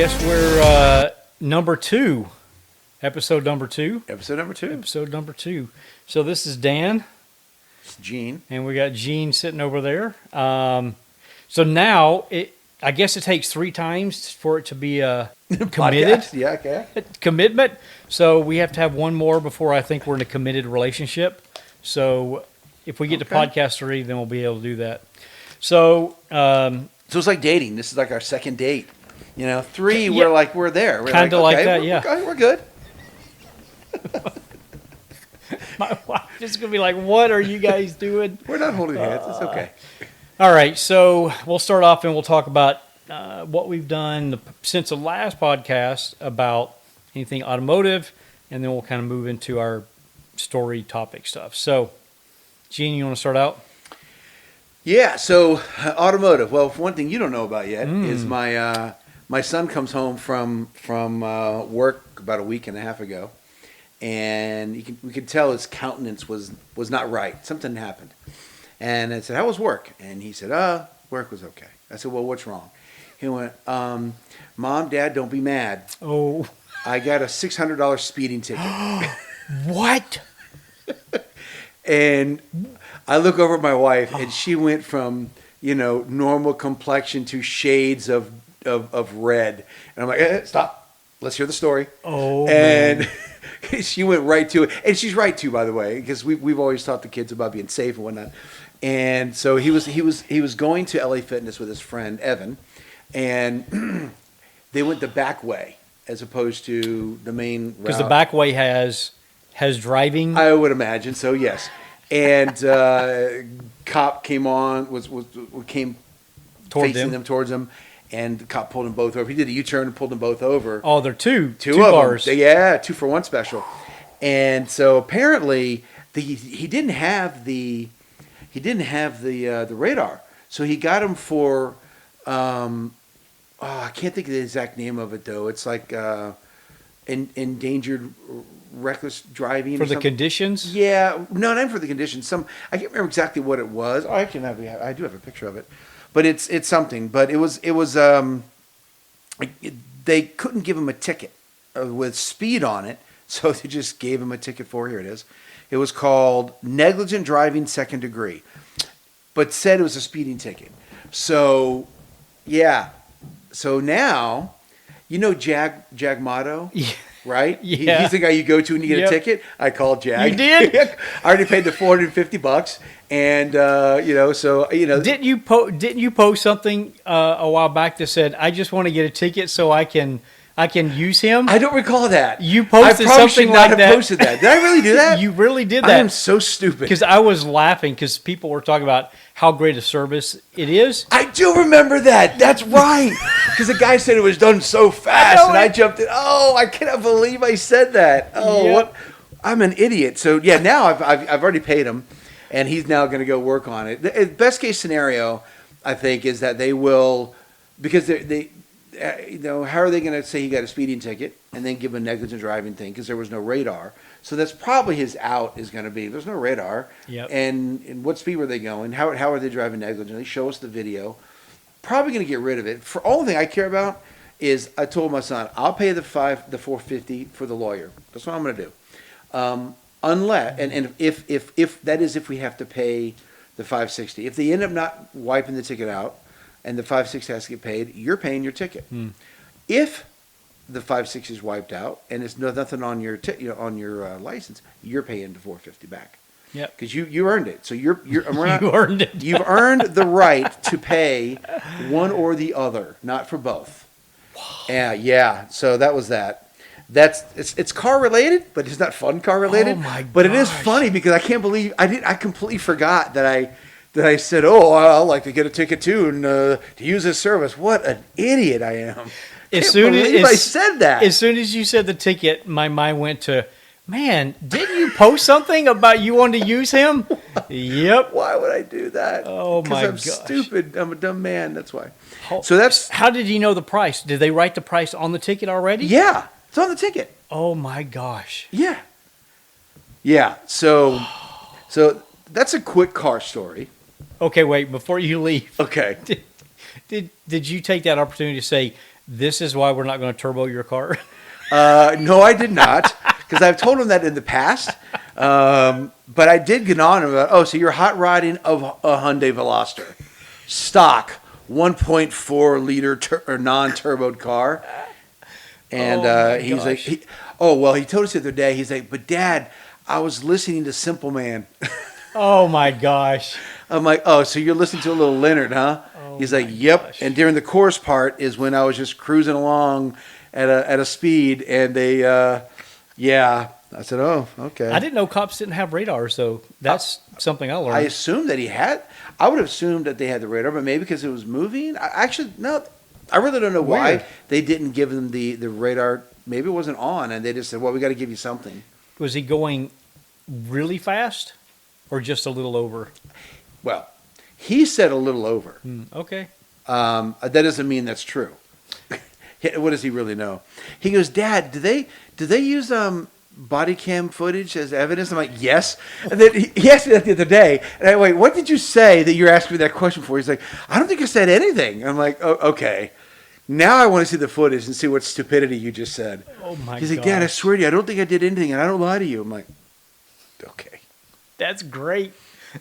guess we're number two. Episode number two. Episode number two. Episode number two. So this is Dan. It's Gene. And we got Gene sitting over there. So now, I guess it takes 3 times for it to be committed. Yeah, okay. Commitment. So we have to have one more before I think we're in a committed relationship. So if we get to podcast 3, then we'll be able to do that. So it's like dating. This is like our second date. 3, yeah, we're there. We're kind of like that, yeah. We're good. My wife is going to be like, what are you guys doing? We're not holding hands. It's okay. All right, so we'll start off and we'll talk about what we've done since the last podcast about anything automotive, and then we'll kind of move into our story topic stuff. So, Gene, you want to start out? Yeah, so automotive. Well, one thing you don't know about yet is my son comes home from work about a week and a half ago, and we could tell his countenance was not right. Something happened. And I said, how was work? And he said, work was okay. I said, well, what's wrong? He went, Mom, Dad, don't be mad. Oh. I got a $600 speeding ticket. What? And I look over at my wife, and she went from, normal complexion to shades of red. And I'm like, stop. Let's hear the story. Oh, and she went right to it. And she's right, too, by the way, because we've always taught the kids about being safe and whatnot. And so he was going to LA Fitness with his friend, Evan, and they went the back way as opposed to the main route. Because the back way has driving. I would imagine so, yes. And cop came on, came Toward facing them towards him, and the cop pulled them both over. He did a U-turn and pulled them both over. Oh, they're two of cars. them. Yeah, 2 for 1 special. And so apparently he didn't have the radar. So he got him for I can't think of the exact name of it though. It's like endangered reckless driving for the conditions. Yeah, no, not for the conditions. I can't remember exactly what it was. I do have a picture of it, but it's something. But it was they couldn't give him a ticket with speed on it, so they just gave him a ticket for, here it is. It was called negligent driving second degree, but said it was a speeding ticket. So, yeah. So now, Jag Motto, yeah. Right? Yeah. He's the guy you go to when you get a ticket. I called Jag. You did? I already paid the $450, and Didn't you post something a while back that said, "I just want to get a ticket so I can use him"? I don't recall that. You posted I probably something should not like have posted that. Did I really do that? You really did that. I am so stupid. Because I was laughing because people were talking about how great a service it is. I do remember that. That's right. Because the guy said it was done so fast, and I jumped in. Oh, I cannot believe I said that. Oh, yep. What? I'm an idiot. So yeah, now I've already paid him, and he's now going to go work on it. The best case scenario, I think, is that they will, because they how are they going to say he got a speeding ticket and then give him a negligent driving thing because there was no radar? So that's probably his out is going to be, there's no radar. Yep. And what speed were they going? How are they driving negligently? Show us the video. Probably going to get rid of it. For all the thing I care about is I told my son, I'll pay the $450 for the lawyer. That's what I'm going to do. Unless, and if that is if we have to pay the $560. If they end up not wiping the ticket out, and the $560 has to get paid, you're paying your ticket. If the $560 is wiped out and it's nothing on your license, you're paying the $450 back. Yeah, because you earned it. So you earned it. You've earned the right to pay one or the other, not for both. Wow. Yeah. So that was that. It's car related, but it's not fun car related. Oh my gosh. But it is funny because I can't believe I completely forgot that I said, oh, I'd like to get a ticket too and to use this service. What an idiot I am. I said that. As soon as you said the ticket, my mind went to, man, didn't you post something about you wanted to use him? Yep. Why would I do that? Oh, my gosh. Because I'm stupid. I'm a dumb man. That's why. How did you know the price? Did they write the price on the ticket already? Yeah. It's on the ticket. Oh, my gosh. Yeah. Yeah. So that's a quick car story. Okay, wait, before you leave. Okay. Did you take that opportunity to say, this is why we're not going to turbo your car. No, I did not, because I've told him that in the past. But I did get on him about, so you're hot rodding of a Hyundai Veloster, stock 1.4 liter or non-turboed car. And he's like, he told us the other day, he's like, but Dad, I was listening to Simple Man. Oh my gosh. I'm like, oh, so you're listening to a little Leonard, huh? Oh He's like, my yep. gosh. And during the chorus part is when I was just cruising along at a speed, and they, I said, oh, okay. I didn't know cops didn't have radars, so that's something I learned. I assumed that he had. I would have assumed that they had the radar, but maybe because it was moving. No. I really don't know why Weird. they didn't give them the radar. Maybe it wasn't on, and they just said, well, we got to give you something. Was he going really fast or just a little over? Well, he said a little over. Okay. That doesn't mean that's true. What does he really know? He goes, Dad, do they use body cam footage as evidence? I'm like, yes. And then he asked me that the other day, and I wait, what did you say that you're asking me that question for? He's like, I don't think I said anything. I'm like, oh, okay. Now I want to see the footage and see what stupidity you just said. Oh my god. He's like, Dad, I swear to you, I don't think I did anything, and I don't lie to you. I'm like, okay. That's great.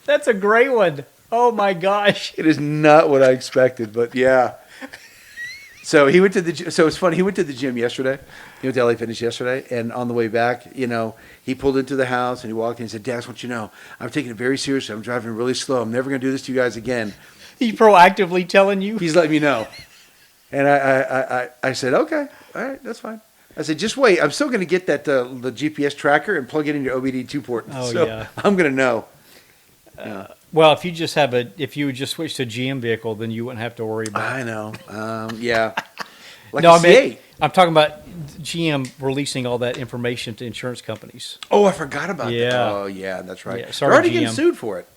That's a great one. Oh my gosh. It is not what I expected, but yeah. So he went to the. So it's funny. He went to the gym yesterday. He went to LA Fitness yesterday, and on the way back, he pulled into the house and he walked in and said, "Dad, I want you to know, I'm taking it very seriously. I'm driving really slow. I'm never going to do this to you guys again." He's proactively telling you. He's letting me know, and I said, "Okay, all right, that's fine." I said, "Just wait. I'm still going to get that the GPS tracker and plug it into your OBD2 port. Oh, so yeah. I'm going to know." Well, if you would just switch to a GM vehicle, then you wouldn't have to worry about it. I know. Yeah. Like No, a C8. I'm talking about GM releasing all that information to insurance companies. Oh, I forgot about that. Yeah. Oh, yeah, that's right. Yeah, They're sorry, already getting GM. sued for it.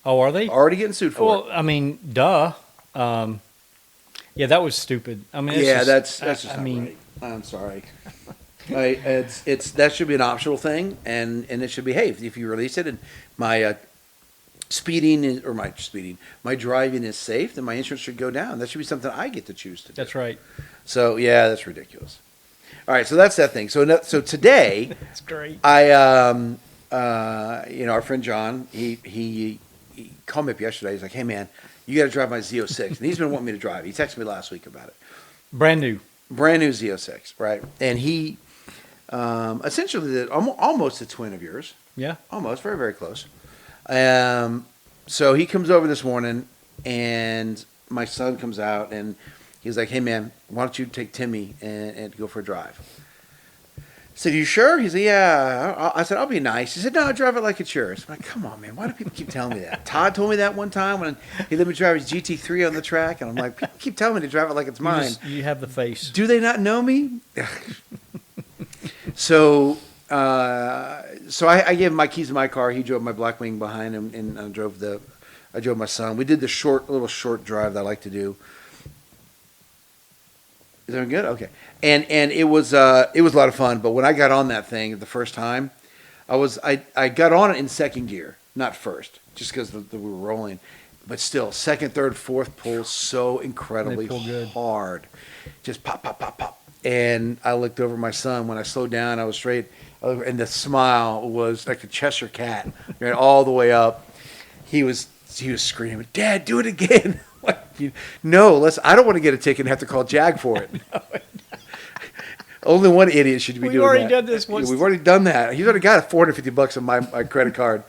Oh, are they? Already getting sued for Well, it. I mean, duh. Yeah, that was stupid. I mean, Yeah, it's that's just I not mean, right. I'm sorry. It's that should be an optional thing, and it should be, hey, if you release it and my my driving is safe, then my insurance should go down. That should be something I get to choose to do. that's right. So yeah, that's ridiculous. All right, so that's that thing. So today, That's great. our friend John, he called me up yesterday. He's like, "Hey man, you got to drive my Z06," and he's been wanting me to drive. He texted me last week about it. Brand new. Brand new Z06, right? And he essentially did almost a twin of yours. Yeah. Almost, very, very close. So he comes over this morning, and my son comes out, and he's like, "Hey, man, why don't you take Timmy and go for a drive?" I said, "You sure?" He said, "Yeah." I said, "I'll be nice." He said, "No, drive it like it's yours." I'm like, "Come on, man. Why do people keep telling me that?" Todd told me that one time when he let me drive his GT3 on the track, and I'm like, people keep telling me to drive it like it's mine. You have the face. Do they not know me? So I gave him my keys to my car. He drove my Blackwing behind him, and I drove my son. We did the little short drive that I like to do. Is that good? Okay. And it was a lot of fun. But when I got on that thing the first time, I got on it in second gear, not first, just because we were rolling. But still, second, third, fourth pull so incredibly They pull good. hard, just pop, pop, pop, pop. And I looked over at my son. When I slowed down, I was straight, and the smile was like a Cheshire cat, right, all the way up. He was screaming, "Dad, do it again!" Like, no, I don't want to get a ticket and have to call Jag for it. Only one idiot should be doing that. We've already done this once. We've already done that. He's already got $450 on my credit card.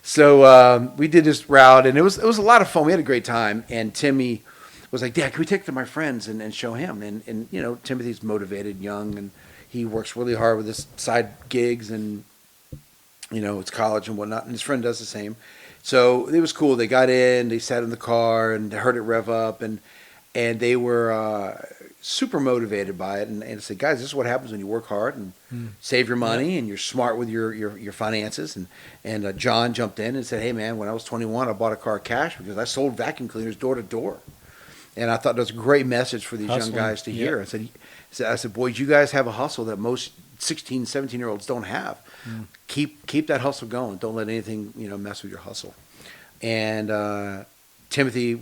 So we did this route, and it was a lot of fun. We had a great time. And Timmy was like, "Dad, can we take it to my friends and show him?" And Timothy's motivated, young, and he works really hard with his side gigs, and it's college and whatnot. And his friend does the same. So it was cool. They got in, they sat in the car, and they heard it rev up, and they were super motivated by it. And I said, "Guys, this is what happens when you work hard and save your money, and you're smart with your finances." And John jumped in and said, "Hey, man, when I was 21, I bought a car cash because I sold vacuum cleaners door to door." And I thought that was a great message for these young guys to hear. Yep. I said, "Boys, you guys have a hustle that most 16, 17-year-olds don't have. Keep that hustle going. Don't let anything mess with your hustle." And Timothy,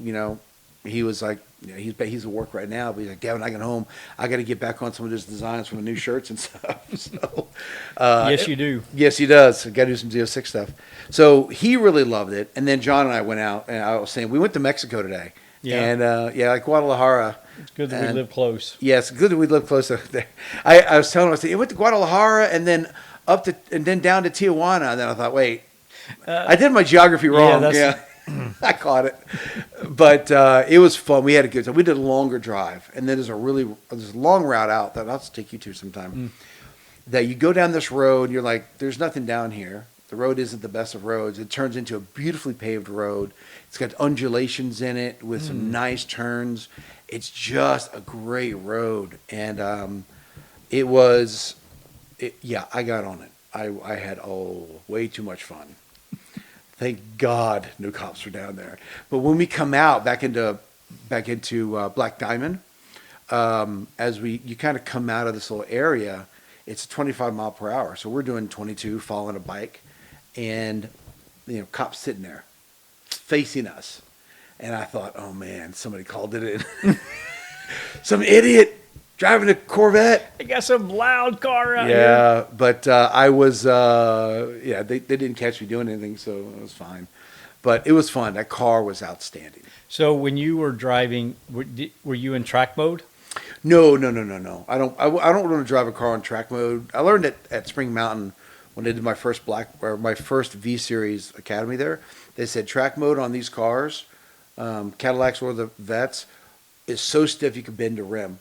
he was like, he's at work right now, but he's like, Dad, when I get home, I got to get back on some of his designs from the new shirts and stuff. So, Yes, you do. yes, he does. Got to do some Z06 stuff. So he really loved it. And then John and I went out, and I was saying we went to Mexico today. Yeah. And like Guadalajara. It's good that we And- live close. Yes, good that we live close to there. I was telling him, I said, I went to Guadalajara and then down to Tijuana. And then I thought, wait, I did my geography wrong. that's- I caught it. But it was fun. We had a good time. We did a longer drive. And then there's a long route out that I'll take you to sometime. That you go down this road and you're like, there's nothing down here. The road isn't the best of roads. It turns into a beautifully paved road. It's got undulations in it with some nice turns. It's just a great road. And I got on it. I had, way too much fun. Thank God no cops were down there. But when we come out back into Black Diamond, you kind of come out of this little area, it's 25 mile per hour. So we're doing 22, following a bike, and cops sitting there facing us. And I thought, oh man, somebody called it in. Some idiot driving a Corvette. They got some loud car out here. Yeah, but I was, they didn't catch me doing anything, so it was fine. But it was fun. That car was outstanding. So when you were driving, were you in track mode? No. I don't want to drive a car on track mode. I learned it at Spring Mountain when I did my first V Series Academy there. They said track mode on these cars, Cadillacs or the Vets, is so stiff you can bend a rim.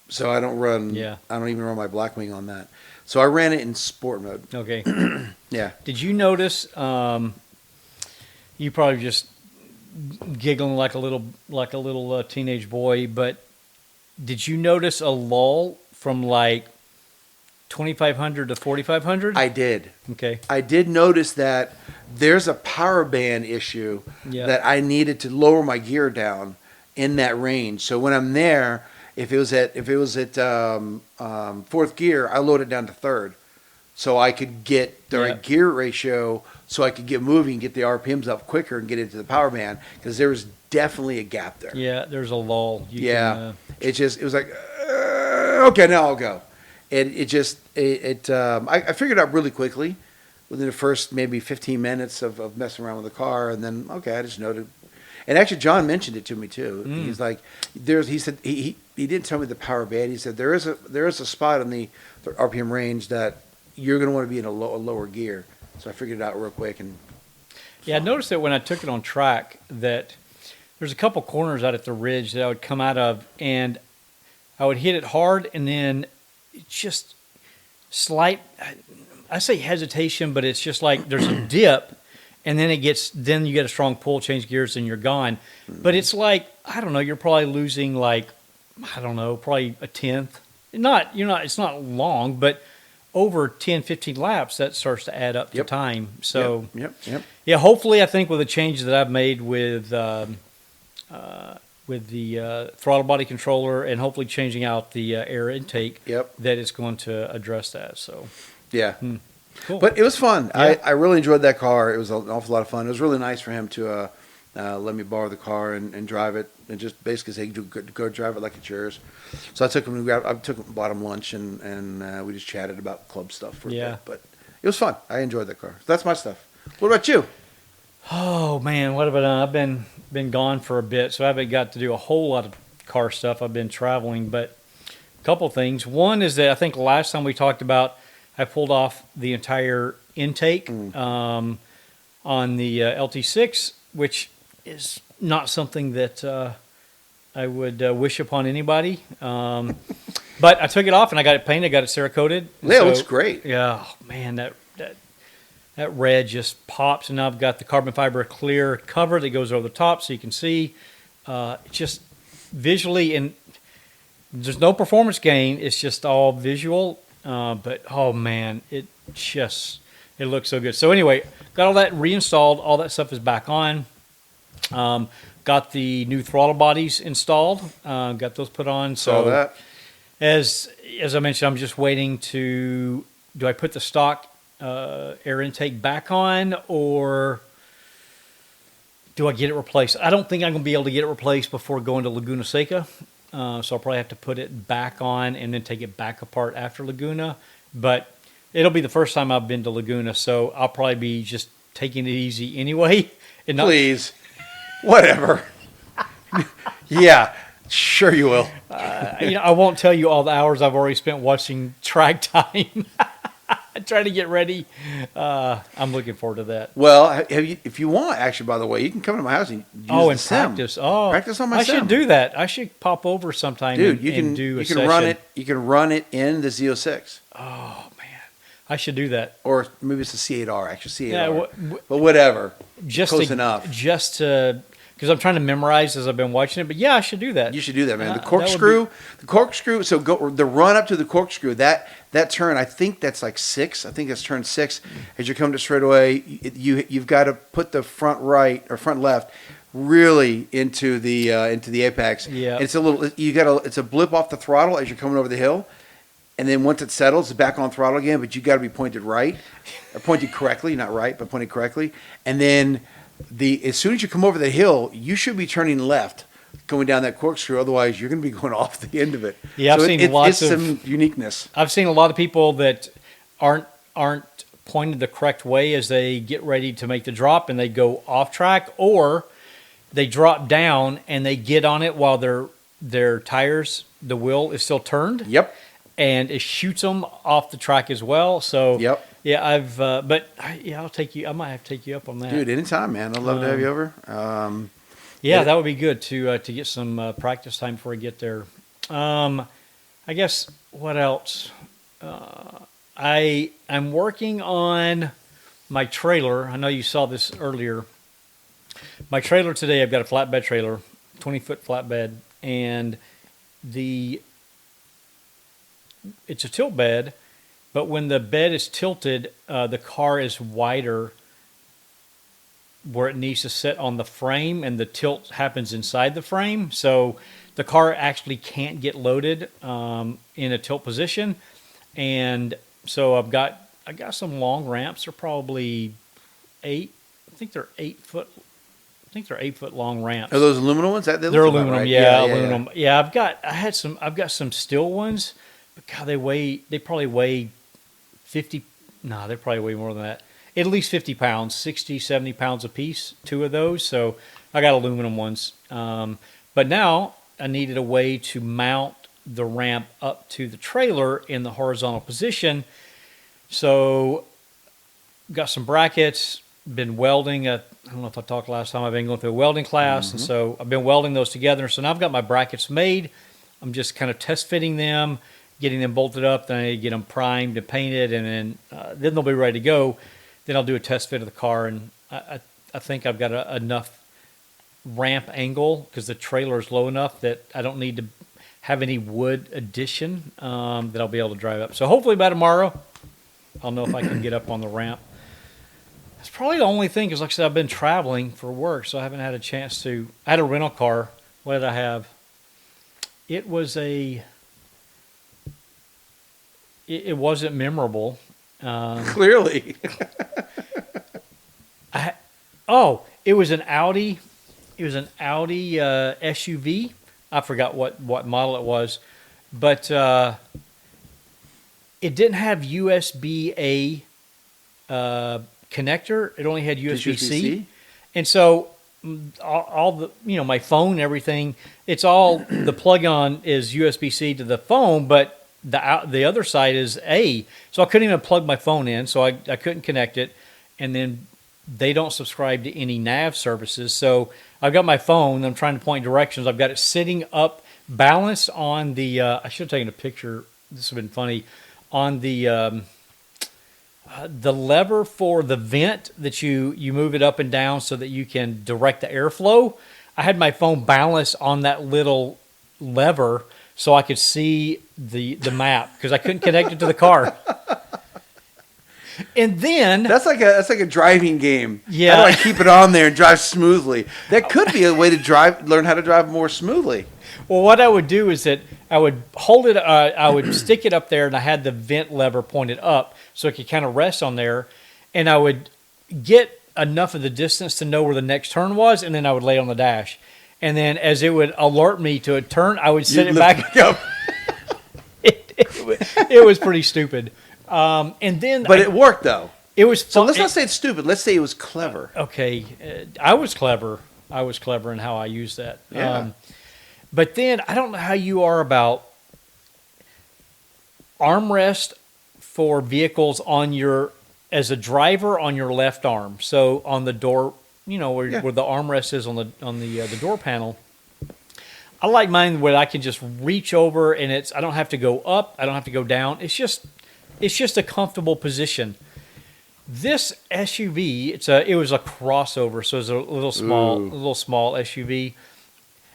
So I don't run. Yeah. I don't even run my Blackwing on that. So I ran it in sport mode. Okay. Yeah. Did you notice? You probably just giggling like a little teenage boy, but did you notice a lull from like 2,500 to 4,500? I did. Okay. I did notice that there's a power band issue that I needed to lower my gear down in that range. So when I'm there, if it was at fourth gear, I load it down to third, so I could get the right gear ratio, so I could get moving, get the RPMs up quicker, and get into the power band, because there was definitely a gap there. Yeah, there's a lull. It was like, okay, now I'll go. And I figured out really quickly within the first maybe 15 minutes of messing around with the car, and then I just noted. And actually, John mentioned it to me too. He's like, he said he didn't tell me the power band. He said there is a spot in the RPM range that you're going to want to be in a lower gear. So I figured it out real quick. And I noticed that when I took it on track, that there's a couple corners out at the ridge that I would come out of, and I would hit it hard, and then just slight, I say hesitation, but it's just like there's a dip. And then then you get a strong pull, change gears, and you're gone. But it's like, I don't know, you're probably losing probably a tenth. It's not long, but over 10, 15 laps, that starts to add up to time. So, yep. Yeah, hopefully, I think with the changes that I've made with the throttle body controller and hopefully changing out the air intake, that it's going to address that. So, yeah. Cool. But it was fun. Yeah. I really enjoyed that car. It was an awful lot of fun. It was really nice for him to let me borrow the car and drive it, and just basically say, go drive it like it's yours. So I took him bought him lunch, and we just chatted about club stuff for a bit. But it was fun. I enjoyed that car. So that's my stuff. What about you? Oh man, what have I done? I've been gone for a bit, so I haven't got to do a whole lot of car stuff. I've been traveling, but a couple things. One is that I think last time we talked about, I pulled off the entire intake on the LT6, which is not something that I would wish upon anybody. But I took it off and I got it painted, got it Cerakoted. Yeah, it looks great. Yeah, man, that red just pops, and now I've got the carbon fiber clear cover that goes over the top so you can see. Just visually, and there's no performance gain. It's just all visual. But oh man, it looks so good. So anyway, got all that reinstalled. All that stuff is back on. Got the new throttle bodies installed. Got those put on. So saw that. As I mentioned, I'm just waiting do I put the stock air intake back on, or Do I get it replaced? I don't think I'm going to be able to get it replaced before going to Laguna Seca. So I'll probably have to put it back on and then take it back apart after Laguna. But it'll be the first time I've been to Laguna, so I'll probably be just taking it easy anyway. And not, Please. Whatever. Yeah, sure you will. I won't tell you all the hours I've already spent watching track time. Trying to get ready. I'm looking forward to that. Well, if you want, actually, by the way, you can come to my house and use the sim. Practice. Oh, practice on my I sim. should do that. I should pop over sometime. Dude, and do a you can session. run it. You can run it in the Z06. Oh man, I should do that. Or maybe it's a C8R. Actually, C8R. Yeah, but whatever. Just Close enough. Just to, because I'm trying to memorize as I've been watching it. But yeah, I should do that. You should do that, man. The That corkscrew. So go the run up to the corkscrew. That turn, I think that's like 6. I think that's turn 6. As you come to straightaway, you've got to put the front right or front left really into the apex. Yeah. And it's a blip off the throttle as you're coming over the hill. And then once it settles, it's back on throttle again, but you got to be pointed right, or pointed correctly, not right, but pointed correctly. And then as soon as you come over the hill, you should be turning left, going down that corkscrew. Otherwise, you're going to be going off the end of it. Yeah, I've seen lots of some uniqueness. I've seen a lot of people that aren't pointed the correct way as they get ready to make the drop, and they go off track, or they drop down and they get on it while their tires, the wheel is still turned. Yep. And it shoots them off the track as well. So Yep. Yeah, I'll take you. I might have to take you up on that, Dude, anytime, man. I'd love to have you over. Yeah, that would be good to get some practice time before I get there. I guess what else? I'm working on my trailer. I know you saw this earlier. My trailer today, I've got a flatbed trailer, 20-foot flatbed, and it's a tilt bed, but when the bed is tilted, the car is wider where it needs to sit on the frame, and the tilt happens inside the frame. So the car actually can't get loaded in a tilt position. And so I got some long ramps. They're probably 8. I think they're 8 foot. I think they're 8 foot long ramps. Are those aluminum ones? They're aluminum, right. yeah, aluminum. Yeah, I've got some steel ones, but God, they probably weigh 50. No, they probably weigh more than that. At least 50 pounds, 60, 70 pounds a piece, 2 of those. So I got aluminum ones. But now I needed a way to mount the ramp up to the trailer in the horizontal position. So got some brackets, been welding. I don't know if I talked last time. I've been going through a welding class. And so I've been welding those together. So now I've got my brackets made. I'm just kind of test fitting them, getting them bolted up. Then I need to get them primed and painted, and then they'll be ready to go. Then I'll do a test fit of the car, and I think I've got enough ramp angle because the trailer is low enough that I don't need to have any wood addition that I'll be able to drive up. So hopefully by tomorrow, I'll know if I can get up on the ramp. That's probably the only thing, because like I said, I've been traveling for work, so I haven't had a chance to. I had a rental car. What did I have? It was it wasn't memorable. Clearly. It was an Audi. It was an Audi SUV. I forgot what model it was, but it didn't have USB-A connector. It only had USB-C, and so all the my phone and everything. It's all the plug-on is USB-C to the phone, but the other side is A. So I couldn't even plug my phone in, so I couldn't connect it. And then they don't subscribe to any nav services. So I've got my phone. I'm trying to point directions. I've got it sitting up, balanced on the. I should have taken a picture. This would have been funny. On the lever for the vent that you move it up and down so that you can direct the airflow. I had my phone balanced on that little lever so I could see the map because I couldn't connect it to the car. And then that's like a driving game. Yeah. How do I keep it on there and drive smoothly? That could be a way to learn how to drive more smoothly. Well, what I would do is that I would hold it, I would stick it up there, and I had the vent lever pointed up so it could kind of rest on there. And I would get enough of the distance to know where the next turn was, and then I would lay on the dash. And then as it would alert me to a turn, I would set it back up. it was pretty stupid. And then, But it worked though. it was So fun. let's not say it's stupid. Let's say it was clever. Okay, I was clever. I was clever in how I used that. Yeah. But then I don't know how you are about armrest for vehicles on your as a driver on your left arm. So on the door, where the armrest is on the door panel. I like mine where I can just reach over and I don't have to go up, I don't have to go down. It's just a comfortable position. This SUV, it was a crossover, so it was a little small SUV.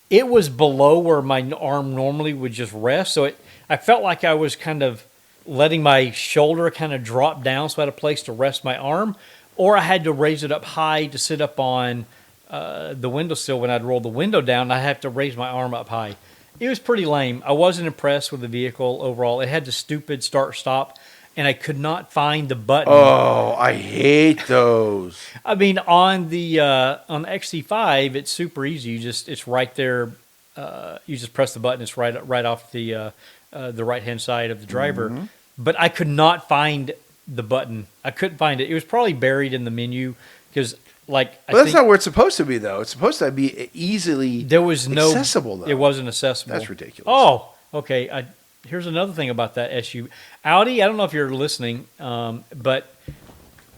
It was below where my arm normally would just rest, so I felt like I was kind of letting my shoulder kind of drop down, so I had a place to rest my arm, or I had to raise it up high to sit up on the windowsill. When I'd roll the window down, I'd have to raise my arm up high. It was pretty lame. I wasn't impressed with the vehicle overall. It had the stupid start-stop, and I could not find the button. Oh, I hate those. I mean, on the XT5, it's super easy. It's right there. You just press the button. It's right off the right-hand side of the driver. Mm-hmm. But I could not find the button. I couldn't find it. It was probably buried in the menu because, that's not where it's supposed to be, though. It's supposed to be easily accessible, though. It wasn't accessible. That's ridiculous. Oh, okay. Here's another thing about that SUV. Audi, I don't know if you're listening, but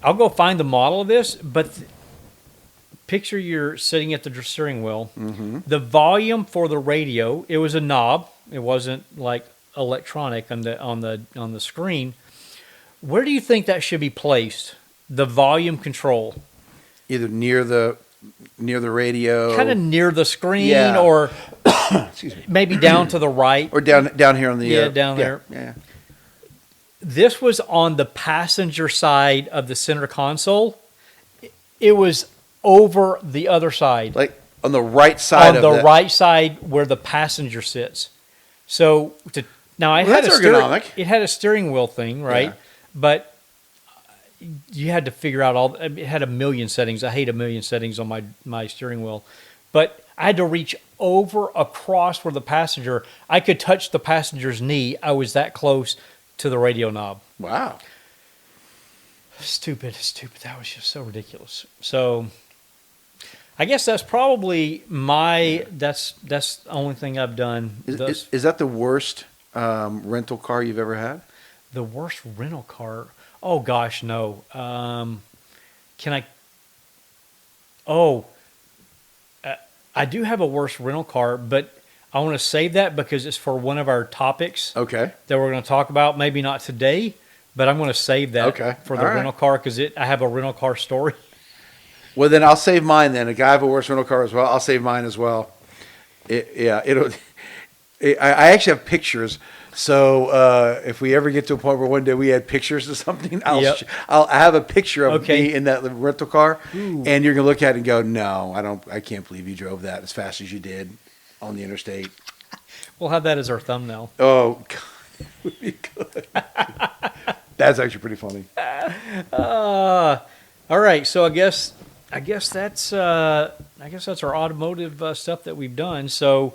I'll go find the model of this. But picture you're sitting at the steering wheel. Mm-hmm. The volume for the radio, it was a knob. It wasn't like electronic on the screen. Where do you think that should be placed? The volume control. Either near the radio, kind of near the screen, yeah. Or excuse me, maybe down to the right, or down here on the down there. Yeah. This was on the passenger side of the center console. It was over the other side, like on the right side right side where the passenger sits. So now it had ergonomic. It had a steering wheel thing, right? Yeah. But you had to figure out it had a million settings. I hate a million settings on my steering wheel. But I had to reach over across where the passenger, I could touch the passenger's knee. I was that close to the radio knob. Wow. Stupid. That was just so ridiculous. So I guess that's probably that's the only thing I've done. Is that the worst rental car you've ever had? The worst rental car? Oh, gosh, no. Can I? Oh, I do have a worse rental car, but I want to save that because it's for one of our topics. Okay. That we're going to talk about. Maybe not today, but I'm going to save that for the rental car because I have a rental car story. Well, then I'll save mine then. If I have a worse rental car as well, I'll save mine as well. I actually have pictures. So if we ever get to a point where one day we had pictures of something, I'll have a picture of me in that rental car, and you're gonna look at it and go, "No, I can't believe you drove that as fast as you did on the interstate." We'll have that as our thumbnail. Oh, God, that would be good. That's actually pretty funny. All right, so I guess that's our automotive stuff that we've done. So.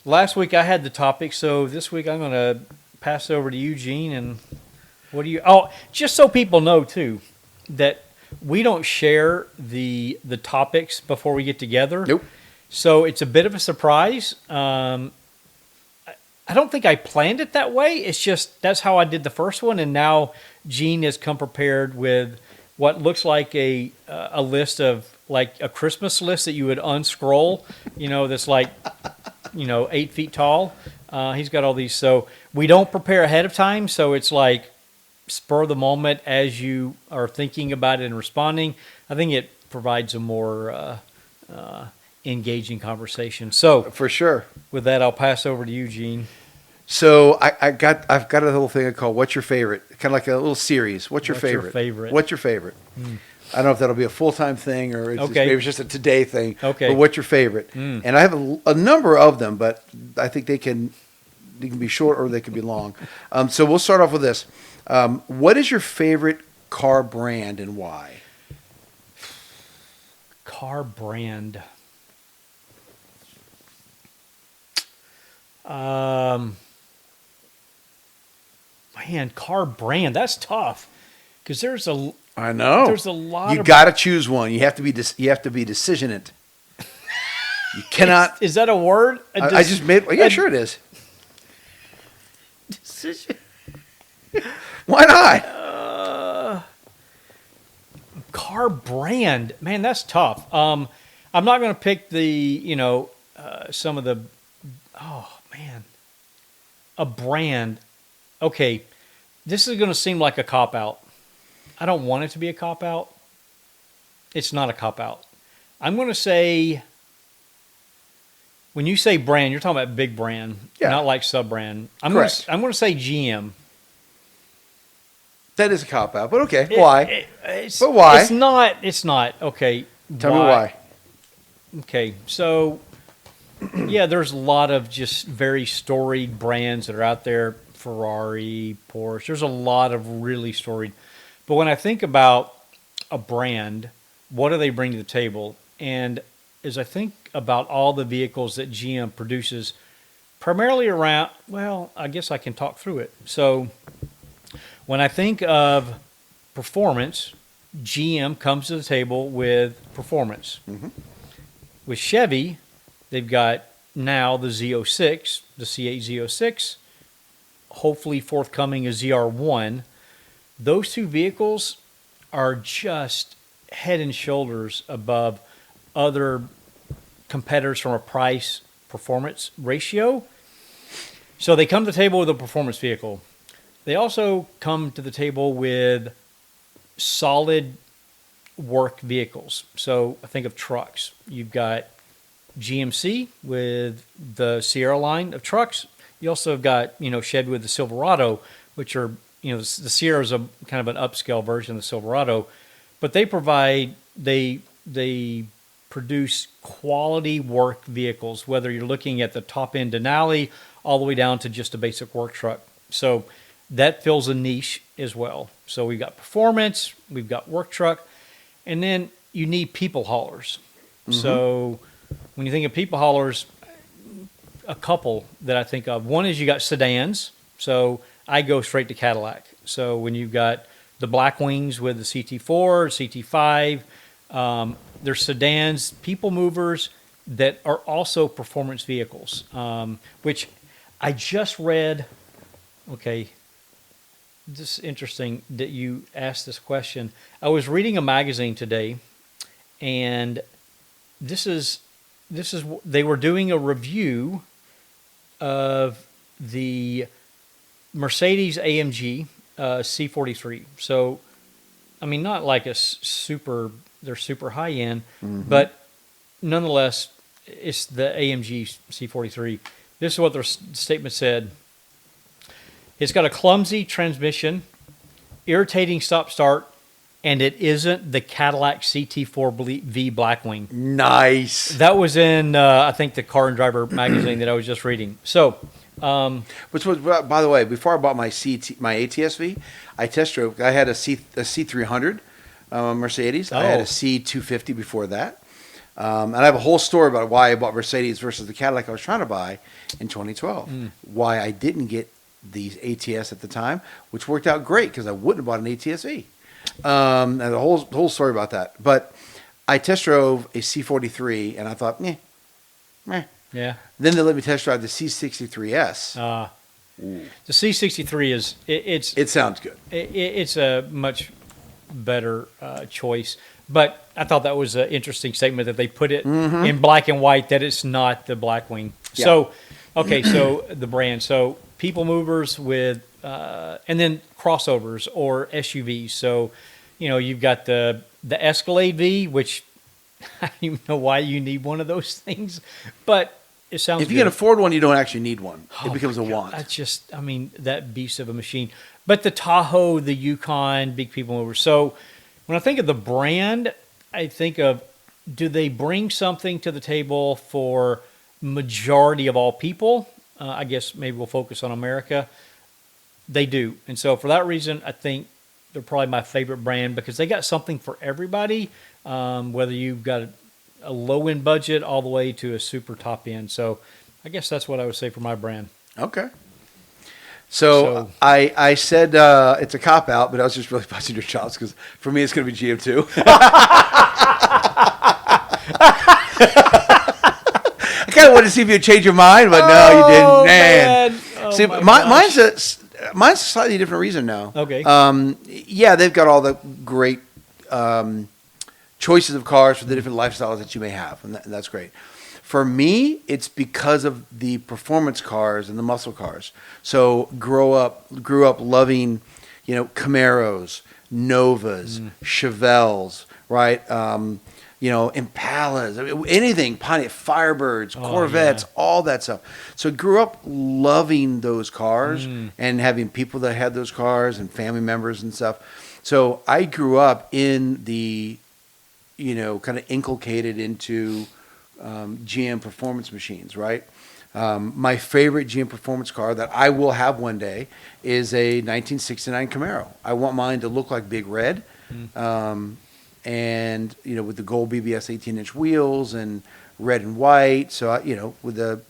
Last week I had the topic, so this week I'm going to pass it over to Eugene. And what do you? Oh, just so people know too, that we don't share the topics before we get together. Nope. So it's a bit of a surprise. I don't think I planned it that way. It's just that's how I did the first one, and now Gene has come prepared with what looks like a list of like a Christmas list that you would unscroll. That's like. 8 feet tall. He's got all these. So we don't prepare ahead of time. So it's like spur of the moment as you are thinking about it and responding. I think it provides a more engaging conversation. So for sure. With that, I'll pass over to Eugene. So I've got a little thing I call "What's Your Favorite?" Kind of like a little series. What's your favorite? What's your favorite? I don't know if that'll be a full-time thing or maybe it's just a today thing. Okay. But what's your favorite? And I have a number of them, but I think they can be short or they can be long. So we'll start off with this. What is your favorite car brand and why? car brand. Man, car brand. That's tough because I know. there's a lot You of. got to choose one. You have to be decisionist. You cannot. Is that a word? I just made. Yeah, sure it is. Decision. Why not? Car brand. Man, that's tough. I'm not going to pick some of the. Oh man, a brand. Okay, this is going to seem like a cop out. I don't want it to be a cop out. It's not a cop out. I'm going to say. When you say brand, you're talking about big brand, not like sub brand. I'm going to say GM. That is a cop out, but okay. Why? But why? It's not. Okay. Tell me why. Okay. So, yeah, there's a lot of just very storied brands that are out there. Ferrari, Porsche. There's a lot of really storied. But when I think about a brand, what do they bring to the table? And as I think about all the vehicles that GM produces, primarily around, well, I guess I can talk through it. So when I think of performance, GM comes to the table with performance. Mm-hmm. With Chevy, they've got now the Z06, the C8 Z06, hopefully forthcoming a ZR1. Those two vehicles are just head and shoulders above other competitors from a price performance ratio. So they come to the table with a performance vehicle. They also come to the table with solid work vehicles. So I think of trucks. You've got GMC with the Sierra line of trucks. You also have got, Chevy with the Silverado, which are, the Sierra is a kind of an upscale version of the Silverado, but they produce quality work vehicles, whether you're looking at the top end Denali all the way down to just a basic work truck. So that fills a niche as well. So we've got performance, we've got work truck, and then you need people haulers. Mm-hmm. So when you think of people haulers, a couple that I think of. One is you got sedans. So I go straight to Cadillac. So when you've got the Blackwings with the CT4, CT5, there's sedans, people movers that are also performance vehicles, which I just read. Okay, this is interesting that you asked this question. I was reading a magazine today, and they were doing a review of the Mercedes AMG C43. So, I mean, not like they're super high end, mm-hmm. but nonetheless, it's the AMG C43. This is what their statement said. It's got a clumsy transmission, irritating stop-start, and it isn't the Cadillac CT4V Blackwing. Nice. That was in, I think, the Car and Driver magazine that I was just reading. So, which was, by the way, before I bought my ATS-V, I test drove. I had a C300 Mercedes. I had a C250 before that. And I have a whole story about why I bought Mercedes versus the Cadillac I was trying to buy in 2012. Why I didn't get these ATS at the time, which worked out great because I wouldn't have bought an ATS-V. And the whole story about that. But I test drove a C43, and I thought, meh. Yeah. Then they let me test drive the C63S. The C63 is it sounds good. It's a much better choice. But I thought that was an interesting statement that they put it mm-hmm. in black and white that it's not the Blackwing. Yeah. So, okay, so the brand. So people movers with, and then crossovers or SUVs. So, you've got the Escalade V, which I don't even know why you need one of those things, but it sounds if you can afford one, you don't actually need one. It becomes a want. That's just, that beast of a machine. But the Tahoe, the Yukon, big people movers. So when I think of the brand, I think of, do they bring something to the table for majority of all people? I guess maybe we'll focus on America. They do. And so for that reason, I think they're probably my favorite brand because they got something for everybody. Whether you've got a low end budget all the way to a super top end. So I guess that's what I would say for my brand. Okay. So I said it's a cop out, but I was just really busting your chops because for me it's going to be GM2. I kind of wanted to see if you'd change your mind, but no, you didn't. Man. Oh, See, mine's a slightly different reason now. Okay. Yeah, they've got all the great choices of cars for the different lifestyles that you may have, and that's great. For me, it's because of the performance cars and the muscle cars. So grew up loving, Camaros, Novas, Chevelles, right? Impalas, anything, Pontiac Firebirds, Corvettes, all that stuff. So grew up loving those cars and having people that had those cars and family members and stuff. So I grew up in the, kind of inculcated into GM performance machines, right? My favorite GM performance car that I will have one day is a 1969 Camaro. I want mine to look like Big Red, and with the gold BBS 18-inch wheels and red and white. So with the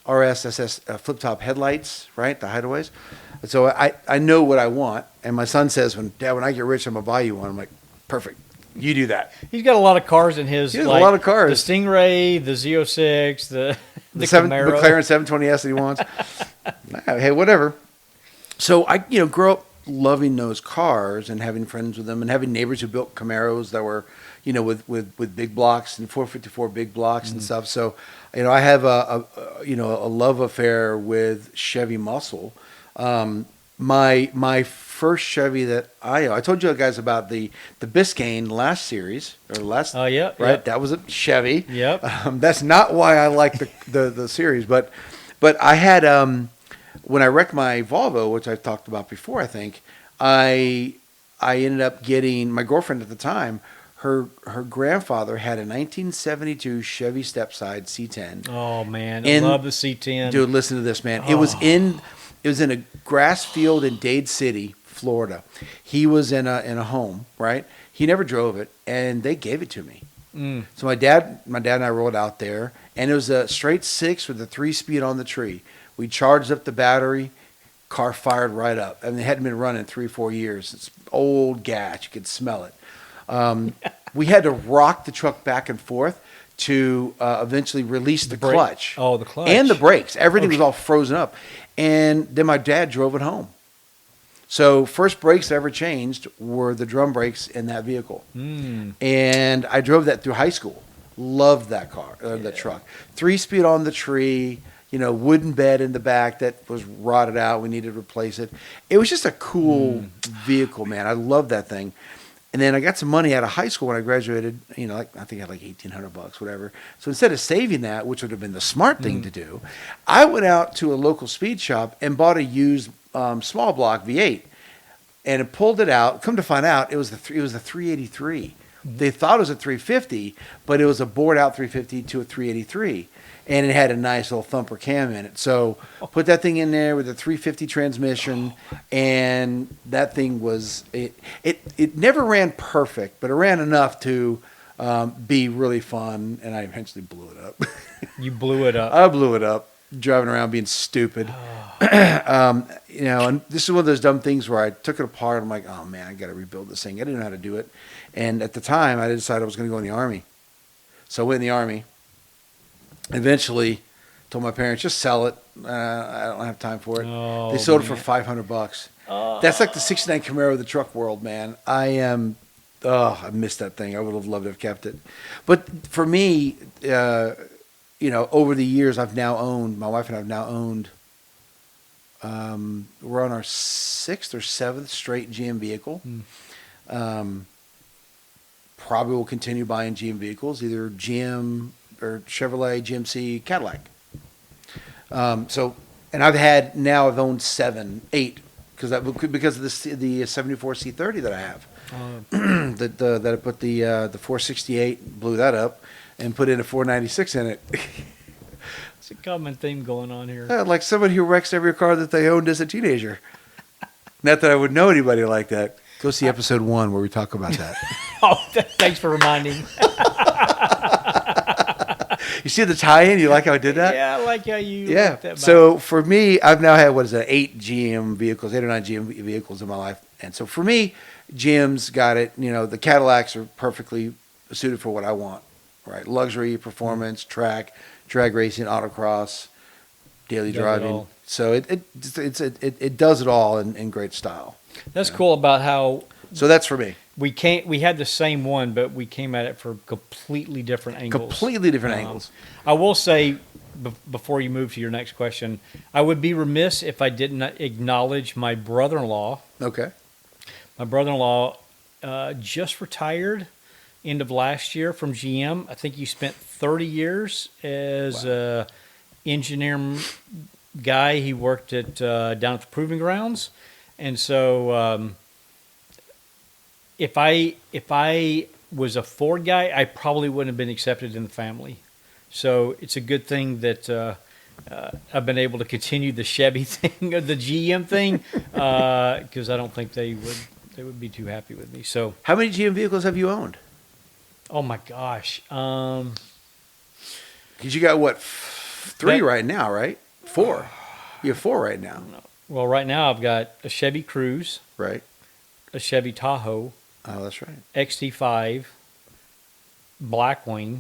RSSS flip top headlights, right? The hideaways. So I know what I want, and my son says, Dad, when I get rich, I'm gonna buy you one. I'm like, perfect. You do that. He's got a lot of cars in his. He has a lot of cars. The Stingray, the Z06, the Camaro. McLaren 720S that he wants. Hey, whatever. So I, grew up loving those cars and having friends with them and having neighbors who built Camaros that were, with big blocks and 454 big blocks and stuff. So, I have a love affair with Chevy muscle. My first Chevy that I told you guys about the Biscayne last series right? Yep. That was a Chevy. Yep. That's not why I like the series, but I had when I wrecked my Volvo, which I've talked about before, I think I ended up getting my girlfriend at the time. Her grandfather had a 1972 Chevy Stepside C10. Oh man, I love the C10. Dude, listen to this, man. It was in a grass field in Dade City, Florida. He was in a home, right? He never drove it, and they gave it to me. So my dad and I rolled out there, and it was a straight 6 with a 3-speed on the tree. We charged up the battery, car fired right up. I mean, it hadn't been running 3-4 years. It's old gas. You could smell it. We had to rock the truck back and forth to eventually release the clutch. Oh, the clutch. And the brakes. Everything was all frozen up. And then my dad drove it home. So first brakes I ever changed were the drum brakes in that vehicle. And I drove that through high school. Loved that car, that truck. 3-speed on the tree, wooden bed in the back that was rotted out. We needed to replace it. It was just a cool vehicle, man. I loved that thing. And then I got some money out of high school when I graduated, I think I had like $1,800, whatever. So instead of saving that, which would have been the smart thing to do, I went out to a local speed shop and bought a used small block V8 and it pulled it out. Come to find out, it was the 383. They thought it was a 350, but it was a bored out 350 to a 383. And it had a nice little thumper cam in it. So put that thing in there with a 350 transmission, and that thing was it never ran perfect, but it ran enough to be really fun. And I eventually blew it up. You blew it up. I blew it up, driving around being stupid. And this is one of those dumb things where I took it apart. I'm like, oh man, I got to rebuild this thing. I didn't know how to do it. And at the time, I decided I was going to go in the Army. So I went in the Army. Eventually, told my parents, just sell it. I don't have time for it. They sold it for $500. That's like the '69 Camaro of the truck world, man. I missed that thing. I would have loved to have kept it. But for me, over the years, my wife and I have now owned, we're on our 6th or 7th straight GM vehicle. Probably will continue buying GM vehicles, either GM or Chevrolet, GMC, Cadillac. And I've owned 7, 8 because of the 74 C30 that I have. That I put the 468, blew that up, and put in a 496 in it. It's a common theme going on here. Like somebody who wrecks every car that they owned as a teenager. Not that I would know anybody like that. Go see episode 1 where we talk about that. Thanks for reminding. You see the tie-in? You like how I did that? Yeah, I like how you Yeah. worked that back. So for me, I've now had, 8 GM vehicles, 8 or 9 GM vehicles in my life. And so for me, GM's got it. The Cadillacs are perfectly suited for what I want, right? Luxury, performance, drag racing, autocross, daily Does it driving. all. So it does it all in great style. That's cool about how So that's for me. we had the same one, but we came at it from completely different angles. Completely different angles. I will say, before you move to your next question, I would be remiss if I did not acknowledge my brother-in-law. Okay. My brother-in-law just retired end of last year from GM. I think he spent 30 years as a engineer guy. He worked at down at the Proving Grounds, and so if I was a Ford guy, I probably wouldn't have been accepted in the family. So it's a good thing that I've been able to continue the Chevy thing or the GM thing because I don't think they would be too happy with me. So How many GM vehicles have you owned? oh my gosh, Because you got what, 3 That- right now, right? 4. You have 4 right now, well right now I've got a Chevy Cruze, right? a Chevy Tahoe, Oh, that's right. XT5, Blackwing,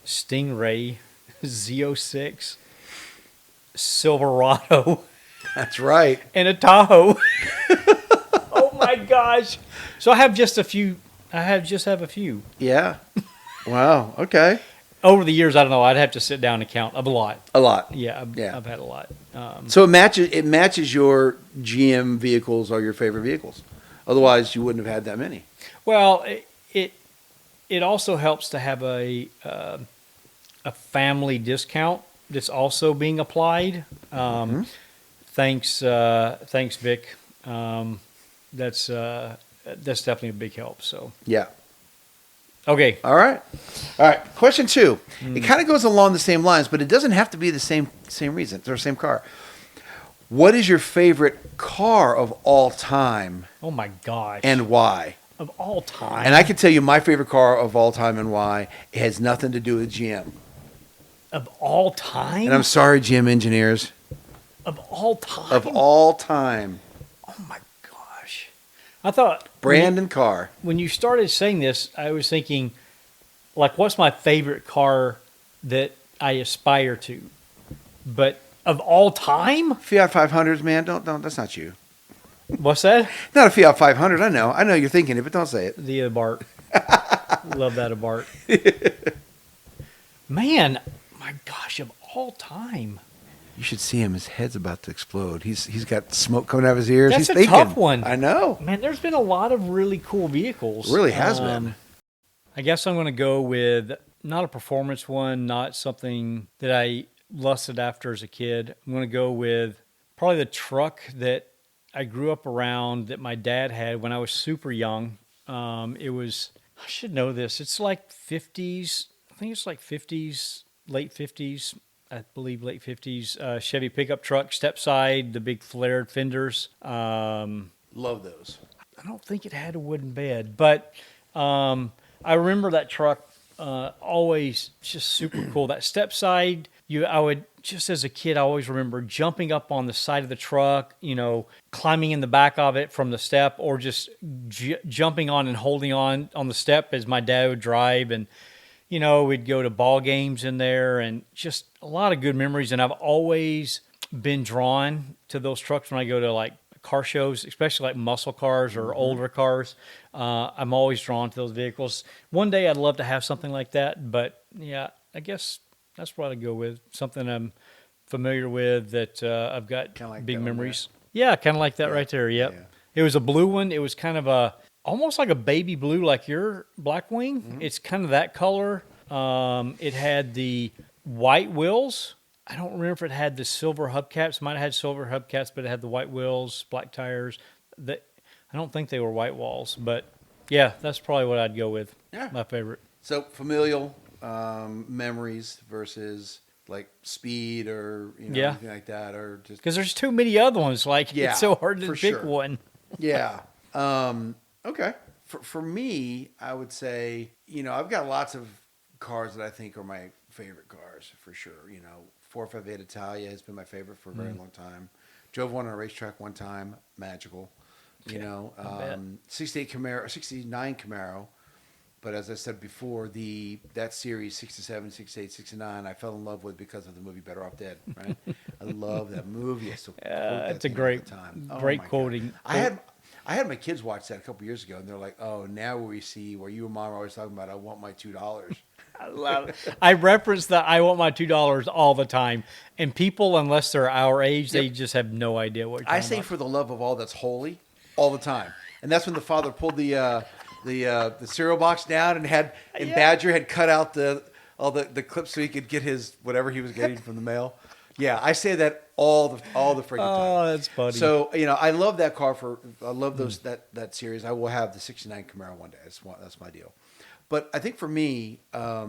Stingray, Z06, Silverado, That's right. and a Tahoe. Oh my gosh! So I have just a few. Just have a few. Yeah. Wow. Okay. Over the years, I don't know. I'd have to sit down and count a lot. A lot. Yeah, Yeah. I've had a lot. So it matches your GM vehicles or your favorite vehicles. Otherwise, you wouldn't have had that many. Well, it also helps to have a family discount that's also being applied. Thanks, Vic. That's definitely a big help. So Yeah. okay, All right. Question 2. It kind of goes along the same lines, but it doesn't have to be the same reason or same car. What is your favorite car of all time oh my gosh, and why? of all time, And I can tell you my favorite car of all time and why. It has nothing to do with GM. of all time, And I'm sorry, GM engineers. of all time, Of all time. oh my gosh, I thought Brand and car. when you started saying this, I was thinking, like, what's my favorite car that I aspire to? But of all time, Fiat 500s, man. Don't. That's not you. what's that? Not a Fiat 500. I know you're thinking it, but don't say it. The Abarth. Love that Abarth. Man, my gosh, of all time. You should see him. His head's about to explode. He's got smoke coming out of his ears. That's He's a thinking. tough one. I know. Man, there's been a lot of really cool vehicles. Really has been. I guess I'm going to go with not a performance one, not something that I lusted after as a kid. I'm going to go with probably the truck that I grew up around that my dad had when I was super young. It was, I should know this. It's like 50s. I think it's like 50s, late 50s. I believe late 50s. Chevy pickup truck, step side, the big flared fenders. Love those. I don't think it had a wooden bed, but I remember that truck always just super cool. That step side, I would just as a kid, I always remember jumping up on the side of the truck, climbing in the back of it from the step, or just jumping on and holding on the step as my dad would drive, and we'd go to ball games in there, and just a lot of good memories. And I've always been drawn to those trucks when I go to like car shows, especially like muscle cars or older cars. I'm always drawn to those vehicles. One day I'd love to have something like that, but yeah, I guess that's what I'd go with. Something I'm familiar with that I've got Kinda like big that one memories. Yeah, kind of like that right there. Yep. Yeah. It was a blue one. It was kind of almost like a baby blue, like your Blackwing. It's kind of that color. It had the white wheels. I don't remember if it had the silver hubcaps. Might have had silver hubcaps, but it had the white wheels, black tires. I don't think they were white walls, but yeah, that's probably what I'd go with. Yeah. My favorite. So familial memories versus like speed or Yeah. anything like that, or just Because there's too many other ones. Like, Yeah, it's so hard to for pick sure. one. yeah. Okay. For me, I would say I've got lots of cars that I think are my favorite cars for sure. 458 Italia has been my favorite for a very long time. Drove one on a racetrack one time, magical. I bet. 68 Camaro, 69 Camaro. But as I said before, that series 67, 68, 69, I fell in love with because of the movie Better Off Dead. Right? I love that movie. I still quote that It's a thing all the great, time. great My God. quoting. I had my kids watch that a couple years ago, and they're like, "Oh, now we see where you and Mom are always talking about. I want my $2." I love it. I reference that I want my $2 all the time, and people, unless they're our age, they Yep. just have no idea what you're I talking say about. for the love of all that's holy, all the time, and that's when the father pulled the cereal box down and Yeah. Badger had cut out all the clips so he could get his whatever he was getting from the mail. Yeah, I say that all the freaking time. Oh, that's funny. So I love that car I love that series. I will have the '69 Camaro one day. That's my deal. But I think for me, I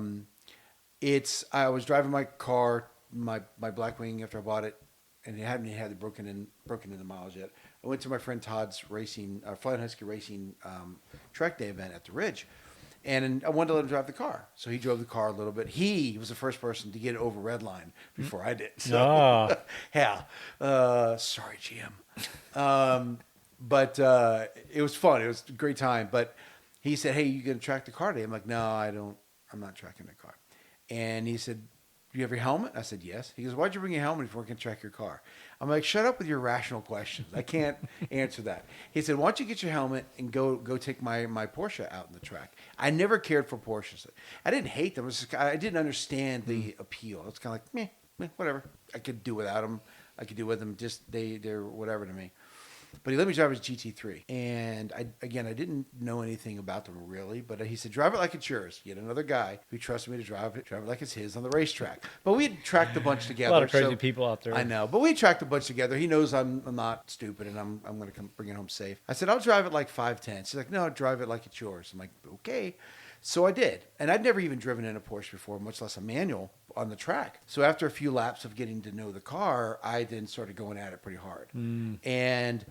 was driving my car, my Blackwing after I bought it, and it hadn't had broken in the miles yet. I went to my friend Todd's Flying Husky Racing track day event at the Ridge, and I wanted to let him drive the car. So he drove the car a little bit. He was the first person to get it over red line before I did. So Ah. yeah, sorry, GM. But it was fun. It was a great time. But he said, "Hey, you gonna track the car today?" I'm like, "No, I don't. I'm not tracking the car." And he said, "Do you have your helmet?" I said, "Yes." He goes, "Why'd you bring your helmet if we're going to track your car?" I'm like, "Shut up with your rational questions. I can't answer that." He said, "Why don't you get your helmet and go take my Porsche out in the track?" I never cared for Porsches. I didn't hate them. I didn't understand the appeal. It's kind of like, meh, whatever. I could do without them. I could do with them. Just they're whatever to me. But he let me drive his GT3, and I didn't know anything about them really. But he said, "Drive it like it's yours." Yet another guy who trusted me to drive it like it's his on the racetrack. But we had tracked a bunch together. A lot of crazy people out there. I know, but we tracked a bunch together. He knows I'm not stupid, and I'm going to come bring it home safe. I said, "I'll drive it like 510." She's like, "No, drive it like it's yours." I'm like, "Okay." So I did, and I'd never even driven in a Porsche before, much less a manual on the track. So after a few laps of getting to know the car, I then started going at it pretty hard, and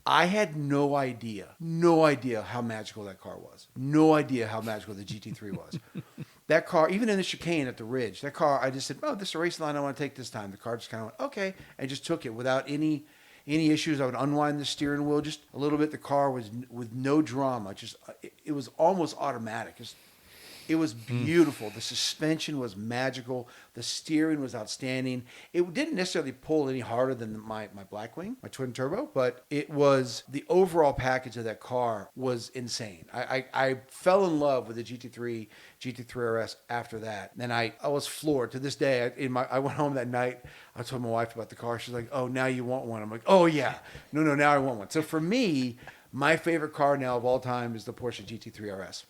I had no idea how magical that car was. No idea how magical the GT3 was. That car, even in the chicane at the Ridge, that car, I just said, "Oh, this is a race line I want to take this time." The car just kind of went, "Okay," and just took it without any issues. I would unwind the steering wheel just a little bit. The car was with no drama. It was almost automatic. It was beautiful. The suspension was magical. The steering was outstanding. It didn't necessarily pull any harder than my Blackwing, my twin turbo, but it was the overall package of that car was insane. I fell in love with the GT3 RS after that. And I was floored to this day. I went home that night. I told my wife about the car. She's like, "Oh, now you want one?" I'm like, "Oh yeah, no, now I want one." So for me, my favorite car now of all time is the Porsche GT3 RS.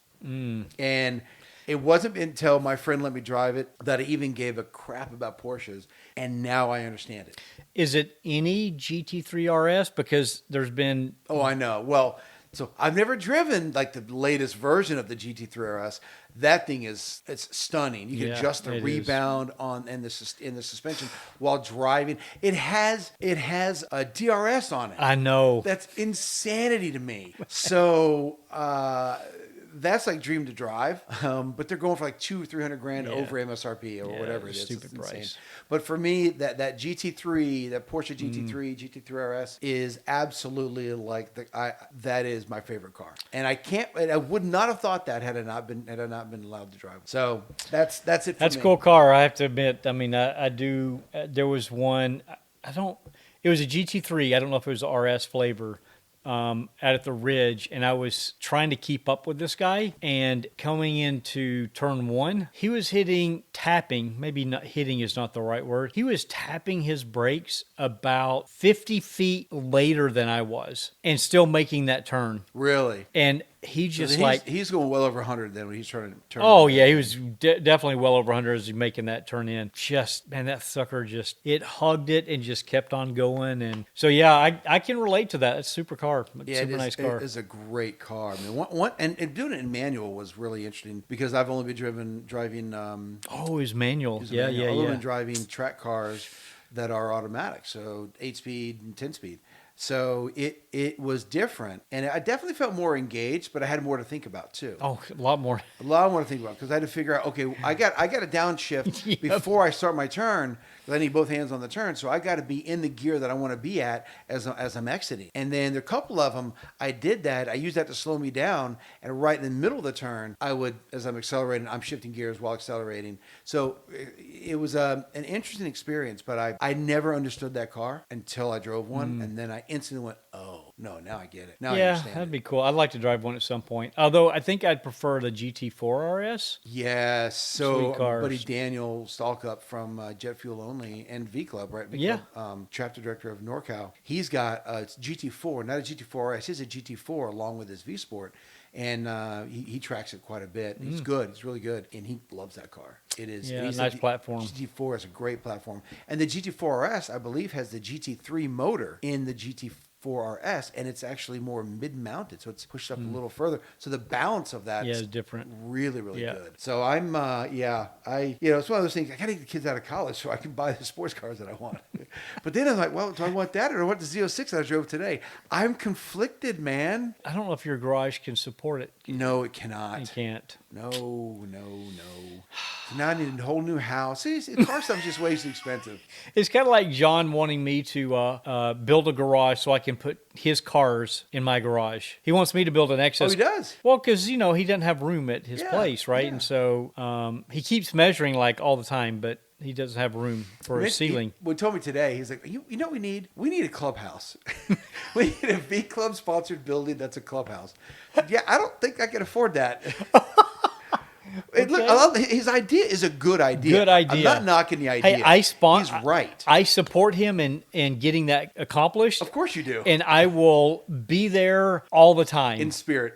And it wasn't until my friend let me drive it that I even gave a crap about Porsches, and now I understand it. Is it any GT3 RS? Because there's been Oh, I know. Well, so I've never driven like the latest version of the GT3 RS. That thing it's stunning. You can Yeah, adjust the it is. rebound in the suspension while driving. It has a DRS on it. I know. That's insanity to me. So that's like dream to drive, but they're going for like $200,000-300,000 Yeah. over MSRP or Yeah, whatever it is. stupid It's insane. price. But for me, that GT3, that Porsche GT3, GT3 RS is absolutely like that is my favorite car, and I would not have thought that had I not been allowed to drive it. So that's it. For That's a me. cool car. I have to admit. I mean, I do. There was one. I don't. It was a GT3. I don't know if it was RS flavor. Out at the Ridge, and I was trying to keep up with this guy, and coming into turn one, he was tapping, maybe not hitting is not the right word. He was tapping his brakes about 50 feet later than I was, and still making that turn. Really. And he just So he's going well over 100 then when he's trying to turn. Oh, yeah, he was definitely well over 100 as he's making that turn in. Man, that sucker it hugged it and just kept on going. And so, yeah, I can relate to that. It's a super car. Super nice car. It is a great car. I mean, and doing it in manual was really interesting because I've only been driving. Oh, his manual. I've only Yeah. been driving track cars that are automatic, so 8-speed and 10-speed. So it was different, and I definitely felt more engaged, but I had more to think about too. Oh, a lot more. A lot more to think about because I had to figure out. Okay, I got to downshift Yep. before I start my turn. 'Cause I need both hands on the turn, so I got to be in the gear that I want to be at as I'm exiting. And then there are a couple of them I did that. I used that to slow me down, and right in the middle of the turn, I would, as I'm accelerating, I'm shifting gears while accelerating. So it was an interesting experience, but I never understood that car until I drove one, and then I instantly went, "Oh no, now I get it. Now I Yeah, understand that'd it." be cool. I'd like to drive one at some point. Although I think I'd prefer the GT4 RS. Yes. So Sweet cars. buddy Daniel Stalkup from Jet Fuel Only and V Club, right? V Yeah. Club, chapter director of NorCal. He's got a GT4, not a GT4 RS. He's a GT4 along with his V Sport, and he tracks it quite a bit. He's good. It's really good, and he loves that car. It is. Yeah, and he said nice the platform. GT4 is a great platform, and the GT4 RS, I believe, has the GT3 motor in the GT4 RS, and it's actually more mid-mounted, so it's pushed up a little further. So the balance of that Yeah, it's different. really, really Yeah. good. So I'm, it's one of those things. I got to get the kids out of college so I can buy the sports cars that I want. But then I'm like, well, do I want that or do I want the Z06 that I drove today? I'm conflicted, man. I don't know if your garage can support it. No, it cannot. It can't. No. So now I need a whole new house. See, car stuff's just way too expensive. It's kind of like John wanting me to build a garage so I can put his cars in my garage. He wants me to build an excess. Oh, he does? Well, because, he doesn't have room at his place, right? yeah. And so he keeps measuring like all the time, but he doesn't have room for a ceiling. He told me today, he's like, you know what we need? We need a clubhouse. We need a V Club sponsored building that's a clubhouse. Yeah, I don't think I can afford that. Look, his idea is a good idea. Good idea. I'm not knocking the idea. Hey, He's right. I support him in getting that accomplished. Of course you do. And I will be there all the time. In spirit.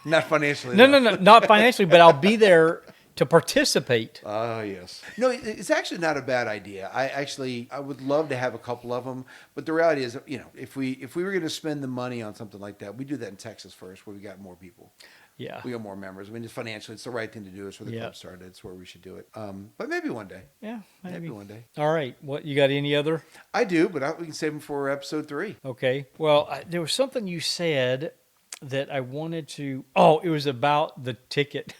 Not financially. No, not financially, but I'll be there to participate. Oh, yes. No, it's actually not a bad idea. I would love to have a couple of them, but the reality is, if we were going to spend the money on something like that, we do that in Texas first, where we got more people. Yeah. We got more members. I mean, just financially, it's the right thing to do. It's where the club started. It's where we should do it. But maybe one day. Yeah, maybe one day. All right. What, you got any other? I do, but we can save them for episode 3. Okay. Well, there was something you said that I wanted to. Oh, it was about the ticket.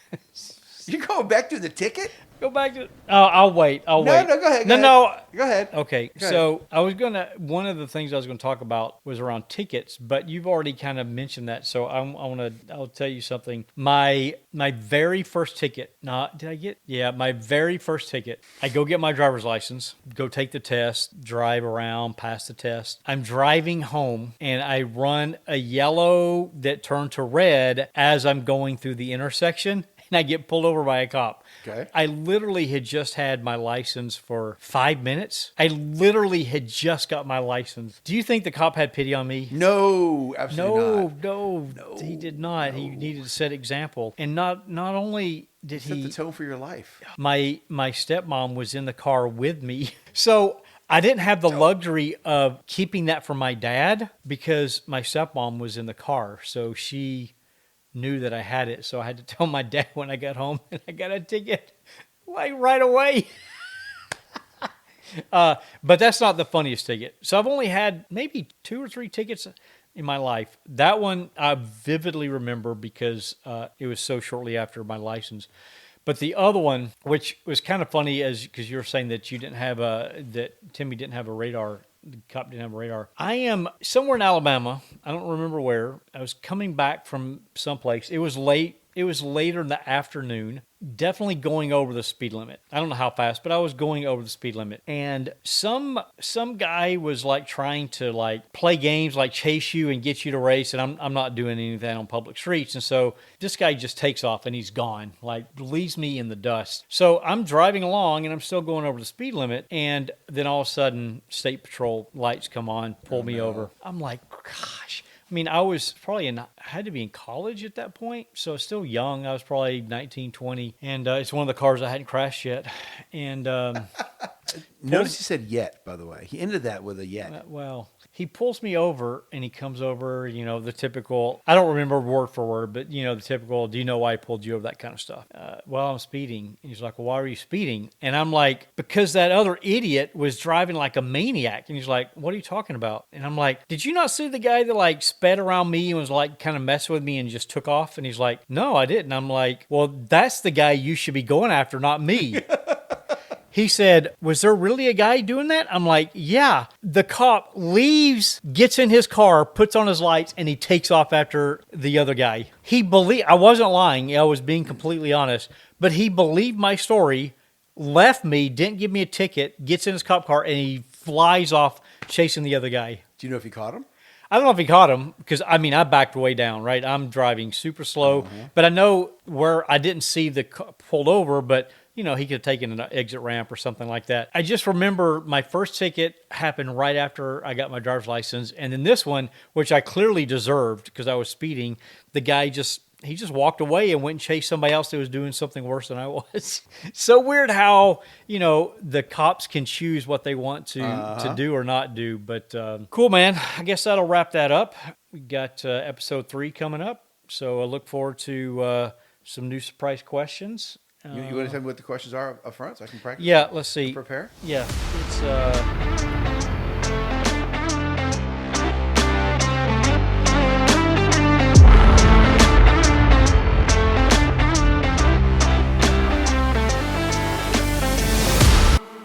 You going back to the ticket? Go back to. Oh, I'll wait. No, go ahead. No. Go ahead. Okay, Go ahead. so I was one of the things I was going to talk about was around tickets, but you've already kind of mentioned that, so I'll tell you something. My very first ticket. My very first ticket. I go get my driver's license, go take the test, drive around, pass the test. I'm driving home and I run a yellow that turned to red as I'm going through the intersection. And I get pulled over by a cop. Okay. I literally had just had my license for 5 minutes. I literally had just got my license. Do you think the cop had pity on me? No, absolutely not. No, he did not. No. He needed to set example. And not only did Set the tone for your life. My stepmom was in the car with me. So I didn't have the luxury of keeping that from my dad because my stepmom was in the car. So she knew that I had it, so I had to tell my dad when I got home, and I got a ticket like right away. But that's not the funniest ticket. So I've only had maybe 2 or 3 tickets in my life. That one I vividly remember because it was so shortly after my license. But the other one, which was kind of funny, because you were saying that that Timmy didn't have a radar. The cop didn't have a radar. I am somewhere in Alabama. I don't remember where. I was coming back from someplace. It was late. It was later in the afternoon. Definitely going over the speed limit. I don't know how fast, but I was going over the speed limit. And some guy was like trying to like play games, like chase you and get you to race. And I'm not doing anything on public streets. And so this guy just takes off and he's gone, like leaves me in the dust. So I'm driving along and I'm still going over the speed limit. And then all of a sudden, State Patrol lights come on, pull me over. I'm like, gosh. I mean, I was probably I had to be in college at that point, so still young. I was probably 19, 20, and it's one of the cars I hadn't crashed yet. And Notice he said yet, by the way. He ended that with a yet. Well, he pulls me over and he comes over, the typical, I don't remember word for word, but, the typical, do you know why I pulled you over, that kind of stuff. Well, I'm speeding. And he's like, well, why are you speeding? And I'm like, because that other idiot was driving like a maniac. And he's like, what are you talking about? And I'm like, did you not see the guy that like sped around me and was like kind of messing with me and just took off? And he's like, no, I didn't. I'm like, well, that's the guy you should be going after, not me. He said, was there really a guy doing that? I'm like, yeah. The cop leaves, gets in his car, puts on his lights, and he takes off after the other guy. I wasn't lying. I was being completely honest. But he believed my story, left me, didn't give me a ticket, gets in his cop car, and he flies off chasing the other guy. Do you know if he caught him? I don't know if he caught him because, I backed way down, right? I'm driving super slow. But I know where I didn't see the pulled over, but he could have taken an exit ramp or something like that. I just remember my first ticket happened right after I got my driver's license. And then this one, which I clearly deserved because I was speeding, the guy just walked away and went and chased somebody else that was doing something worse than I was. So weird how, the cops can choose what they want to do or not do. But cool, man. I guess that'll wrap that up. We got episode 3 coming up. So I look forward to some new surprise questions. You want to tell me what the questions are up front so I can practice? Yeah, let's see. Prepare? Yeah, it's